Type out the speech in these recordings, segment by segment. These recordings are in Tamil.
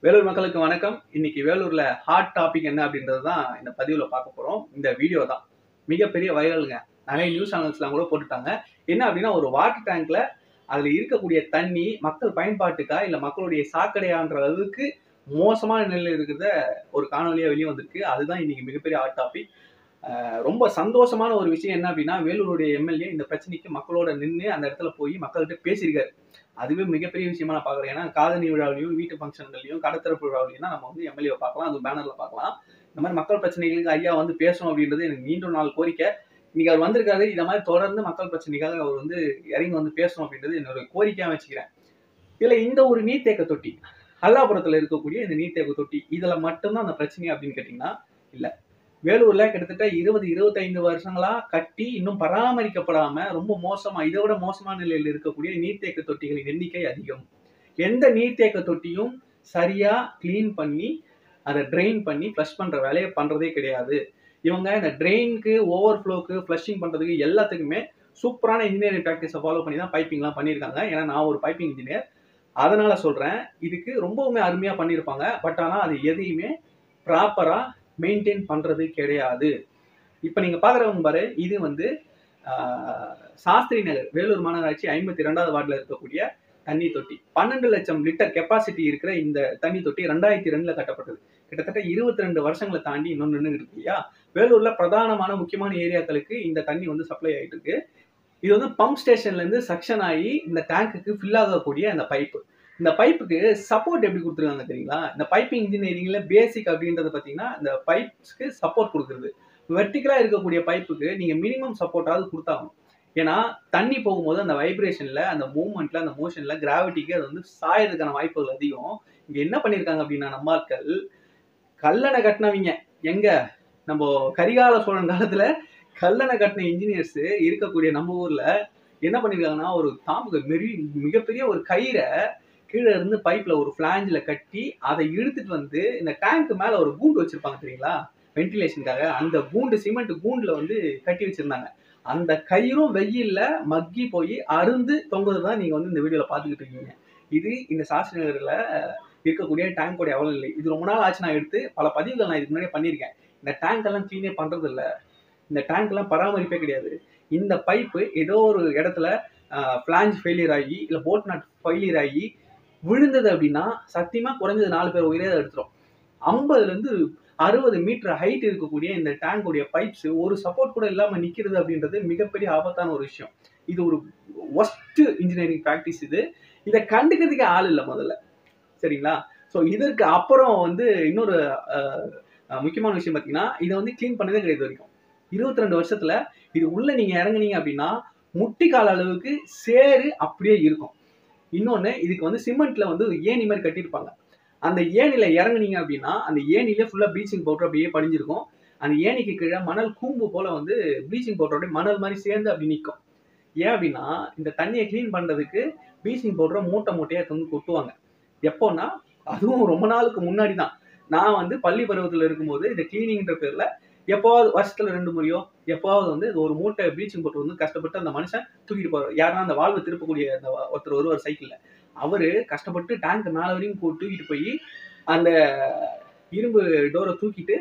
வேலூர் மக்களுக்கு வணக்கம். இன்னைக்கு வேலூர்ல ஹாட் டாபிக் என்ன அப்படின்றது தான் இந்த பதிவுல பார்க்க போறோம். இந்த வீடியோ தான் மிகப்பெரிய வைரலுங்க. நிறைய நியூஸ் சேனல்ஸ்லாம் கூட போட்டுட்டாங்க. என்ன அப்படின்னா, ஒரு வாட்டர் டேங்க்ல அதுல இருக்கக்கூடிய தண்ணி மக்கள் பயன்பாட்டுக்கா இல்ல மக்களுடைய சாக்கடையான்ற அளவுக்கு மோசமான நிலையில இருக்கிறத ஒரு காணொலியா வெளியே வந்திருக்கு. அதுதான் இன்னைக்கு மிகப்பெரிய ஹாட் டாபிக். ரொம்ப சந்தோஷமான ஒரு விஷயம் என்ன அப்படின்னா, வேலூருடைய எம்எல்ஏ இந்த பிரச்சனைக்கு மக்களோட நின்று அந்த இடத்துல போய் மக்கள்கிட்ட பேசியிருக்காரு. அதுவே மிகப்பெரிய விஷயமா நான் பார்க்குறேன். ஏன்னா காதணி விழாவிலையும் வீட்டு ஃபங்க்ஷன்கள்லையும் கடத்திறப்பு விழாவிலையும் தான் நம்ம வந்து எம்எல்ஏவை பார்க்கலாம், அது பேனர்ல பார்க்கலாம். இந்த மாதிரி மக்கள் பிரச்சனைகளுக்கு ஐயா வந்து பேசணும் அப்படின்றது எனக்கு நீண்ட நாள் கோரிக்கை. இன்னைக்கு அவர் வந்திருக்காரு. இந்த மாதிரி தொடர்ந்து மக்கள் பிரச்சனைக்காக அவர் வந்து இறங்கி வந்து பேசணும் அப்படின்றது என்னோட கோரிக்கையா வச்சுக்கிறேன். இதுல இந்த ஒரு நீர்த்தேக்க தொட்டி, அல்லாபுரத்துல இருக்கக்கூடிய இந்த நீர்த்தேக்க தொட்டி, இதுல மட்டும்தான் அந்த பிரச்சனை அப்படின்னு கேட்டீங்கன்னா இல்ல. வேலூர்ல கிட்டத்தட்ட 20-25 வருஷங்களா கட்டி இன்னும் பராமரிக்கப்படாம ரொம்ப மோசமா, இதை விட மோசமான நிலையில் இருக்கக்கூடிய நீர்த்தேக்க தொட்டிகளின் எண்ணிக்கை அதிகம். எந்த நீர்த்தேக்க தொட்டியும் சரியா கிளீன் பண்ணி அதை ட்ரெயின் பண்ணி ஃப்ளஷ் பண்ற வேலையை பண்றதே கிடையாது. இவங்க இந்த ட்ரெயினுக்கு, ஓவர்ஃப்ளோக்கு, ஃப்ளஷிங் பண்றதுக்கு எல்லாத்துக்குமே சூப்பரான இன்ஜினியரிங் ப்ராக்டிஸை ஃபாலோ பண்ணி தான் பைப்பிங்லாம் பண்ணியிருக்காங்க. ஏன்னா நான் ஒரு பைப்பிங் இன்ஜினியர், அதனால சொல்றேன். இதுக்கு ரொம்பவுமே அருமையா பண்ணியிருப்பாங்க. பட் ஆனா அது எதையுமே ப்ராப்பரா மெயின்டைன் பண்றது கிடையாது. இப்ப நீங்க பாக்குறவங்க பாரு, இது வந்து சாஸ்திரி நகர் வேலூர் மாநகராட்சி 52வது வார்டுல இருக்கக்கூடிய தண்ணி தொட்டி. 12 லட்சம் லிட்டர் கெப்பாசிட்டி இருக்கிற இந்த தண்ணி தொட்டி 2002ல கட்டப்பட்டது. கிட்டத்தட்ட 22 வருஷங்களை தாண்டி இன்னும் நின்றுட்டு இருக்கு இல்லையா? வேலூர்ல பிரதானமான முக்கியமான ஏரியாக்களுக்கு இந்த தண்ணி வந்து சப்ளை ஆயிட்டு இருக்கு. இது வந்து பம்ப் ஸ்டேஷன்ல இருந்து சக்ஷன் ஆகி இந்த டேங்குக்கு ஃபில் ஆகக்கூடிய அந்த பைப்பு. இந்த பைப்புக்கு சப்போர்ட் எப்படி கொடுத்துருக்காங்க தெரியுங்களா? இந்த பைப்பிங் இன்ஜினியரிங்ல பேசிக் அப்படின்றது பார்த்தீங்கன்னா, இந்த பைப்ஸ்க்கு சப்போர்ட் கொடுக்குறது. வெர்டிகலா இருக்கக்கூடிய பைப்புக்கு நீங்க மினிமம் சப்போர்ட்டாவது கொடுத்தாகணும். ஏன்னா தண்ணி போகும்போது அந்த வைப்ரேஷன்ல, அந்த மூவ்மெண்ட்ல, அந்த மோஷன்ல கிராவிட்டிக்கு அது வந்து சாயறதுக்கான வாய்ப்புகள் அதிகம். இங்க என்ன பண்ணியிருக்காங்க அப்படின்னா, நம்ம ஆட்கள் கல்லணை கட்டினவங்க எங்க நம்ம கரிகால சோழன் காலத்துல கல்லணை கட்டின இன்ஜினியர்ஸ் இருக்கக்கூடிய நம்ம ஊர்ல என்ன பண்ணிருக்காங்கன்னா, ஒரு மிகப்பெரிய ஒரு கயிறை கீழே இருந்து பைப்ல ஒரு பிளாஞ்சில கட்டி அதை இழுத்துட்டு வந்து இந்த டேங்க் மேல ஒரு கூண்டு வச்சிருப்பாங்க தெரியுங்களா, வென்டிலேஷனுக்காக. அந்த கூண்டு சிமெண்ட் கூண்டுல வந்து கட்டி வச்சிருந்தாங்க. அந்த கயிறும் வெயில்ல மக்கி போய் அருந்து தொங்குறதுதான் நீங்க வந்து இந்த வீடியோல பாத்துக்கிட்டு இருக்கீங்க. இது இந்த சாஸ்திரி நகர்ல இருக்கக்கூடிய டேங்கோட எவ்வளவு இல்லை. இது ரொம்ப நாள் ஆச்சு. நான் எடுத்து பல பதிவுகள் நான் இதுக்கு முன்னாடியே பண்ணியிருக்கேன். இந்த டேங்க் எல்லாம் கிளீனே பண்றது இல்லை. இந்த டேங்க் எல்லாம் பராமரிப்பே கிடையாது. இந்த பைப்பு ஏதோ ஒரு இடத்துல பிளாஞ்ச் ஃபெயிலியர் ஆகி இல்ல போட் நட் ஃபெயிலியர் ஆகி விழுந்தது அப்படின்னா சத்தியமா குறைஞ்சது 4 பேர் உயிரே எடுத்துரும். 50ல இருந்து 60 மீட்டர் ஹைட் இருக்கக்கூடிய இந்த டேங்கோடைய பைப்ஸ் ஒரு சப்போர்ட் கூட இல்லாம நிக்கிறது அப்படின்றது மிகப்பெரிய ஆபத்தான ஒரு விஷயம். இது ஒரு ஒஸ்ட் இன்ஜினியரிங் பிராக்டிஸ். இதை கண்டுக்கிறதுக்கே ஆள் இல்லை முதல்ல, சரிங்களா? ஸோ இதற்கு அப்புறம் வந்து இன்னொரு முக்கியமான விஷயம் பார்த்தீங்கன்னா, இதை வந்து கிளீன் பண்ணதே கிடையாது வரைக்கும். 22 வருஷத்துல இது உள்ள நீங்க இறங்குனீங்க அப்படின்னா முட்டி கால அளவுக்கு சேறு அப்படியே இருக்கும். இன்னொன்னு, இதுக்கு வந்து சிமெண்ட்ல வந்து ஏணி மாதிரி கட்டியிருப்பாங்க. அந்த ஏணில இறங்குனீங்க அப்படின்னா அந்த ஏணில ஃபுல்லா ப்ளீச்சிங் பவுடர் அப்படியே படிஞ்சிருக்கும். அந்த ஏணிக்கு கீழே மணல் கூம்பு போல வந்து ப்ளீச்சிங் பவுடரோட மணல் மாதிரி சேர்ந்து அப்படி நிற்கும். ஏன் அப்படின்னா, இந்த தண்ணியை கிளீன் பண்றதுக்கு ப்ளீச்சிங் பவுடரை மூட்டை மூட்டையா வந்து கொட்டுவாங்க. எப்போன்னா, அதுவும் ரொம்ப நாளுக்கு முன்னாடி தான். நான் வந்து பள்ளி பருவத்தில் இருக்கும்போது இந்த கிளீனிங்ன்ற பேர்ல எப்போவாவது வருஷத்துல 2 முறையோ எப்போவாவது வந்து ஒரு மூட்டை ப்ளீச்சிங் பவுடர் வந்து கஷ்டப்பட்டு அந்த மனுஷன் தூக்கிட்டு போவார். யாருன்னா அந்த வால்வை திருப்பக்கூடிய அந்த ஒருத்தர் வருவார் சைக்கிள்ல. அவரு கஷ்டப்பட்டு டேங்க் மேல வரையும் தூக்கிட்டு போய் அந்த இரும்பு டோரை தூக்கிட்டு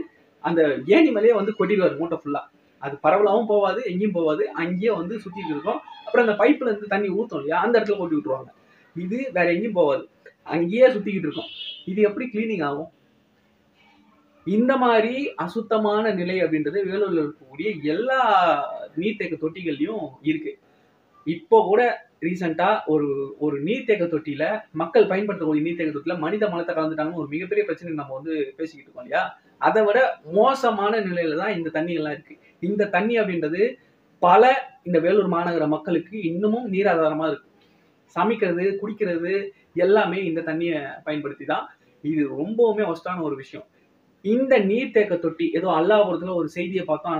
அந்த ஏணி மேலேயே வந்து கொட்டிடுவார் மூட்டை ஃபுல்லா. அது பரவலாவும் போவாது, எங்கேயும் போவாது, அங்கேயே வந்து சுத்திட்டு இருக்கும். அப்புறம் அந்த பைப்ல இருந்து தண்ணி ஊத்தும் இல்லையா, அந்த இடத்துல கொட்டி விட்டுருவாங்க. இது வேற எங்கேயும் போவாது, அங்கேயே சுத்திக்கிட்டு இருக்கும். இது எப்படி கிளீனிங் ஆகும்? இந்த மாதிரி அசுத்தமான நிலை அப்படின்றது வேலூர்ல இருக்கக்கூடிய எல்லா நீர்த்தேக்க தொட்டிகள்லயும் இருக்கு. இப்போ கூட ரீசெண்டா ஒரு நீர்த்தேக்க தொட்டியில, மக்கள் பயன்படுத்தக்கூடிய நீர்த்தேக்க தொட்டியில மனித மலத்தை கலந்துட்டாங்கன்னு ஒரு மிகப்பெரிய பிரச்சனை நம்ம வந்து பேசிக்கிட்டு இருக்கோம் இல்லையா? அதை விட மோசமான நிலையில தான் இந்த தண்ணி எல்லாம் இருக்கு. இந்த தண்ணி அப்படின்றது பல இந்த வேலூர் மாநகர மக்களுக்கு இன்னமும் நீராதாரமா இருக்கு. சமைக்கிறது, குடிக்கிறது எல்லாமே இந்த தண்ணியை பயன்படுத்தி தான். இது ரொம்பவுமே ஒஸ்டான ஒரு விஷயம். இந்த நீர்த்தேக்க தொட்டி ஏதோ அல்லாபுரத்துல ஒரு செய்தியை பார்த்தோம்,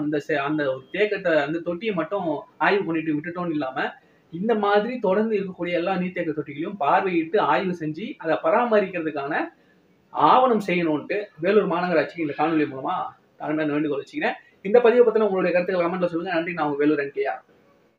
அந்த ஒரு தேக்கத்தை, அந்த தொட்டியை மட்டும் ஆய்வு பண்ணிட்டு விட்டுட்டோம்னு இல்லாம, இந்த மாதிரி தொடர்ந்து இருக்கக்கூடிய எல்லா நீர்த்தேக்க தொட்டிகளையும் பார்வையிட்டு ஆய்வு செஞ்சு அதை பராமரிக்கிறதுக்கான ஆவணம் செய்யணும்ட்டு வேலூர் மாநகராட்சிக்கு இந்த காணொலி மூலமா தாழ்மையான வேண்டுகோள் வச்சுக்கிறேன். இந்த பதிவை பத்தின உங்களுடைய கருத்துக்கள் கமெண்ட்ல சொல்லுங்க. நன்றி. நான் உங்க வேலூர் என்கேஆர்.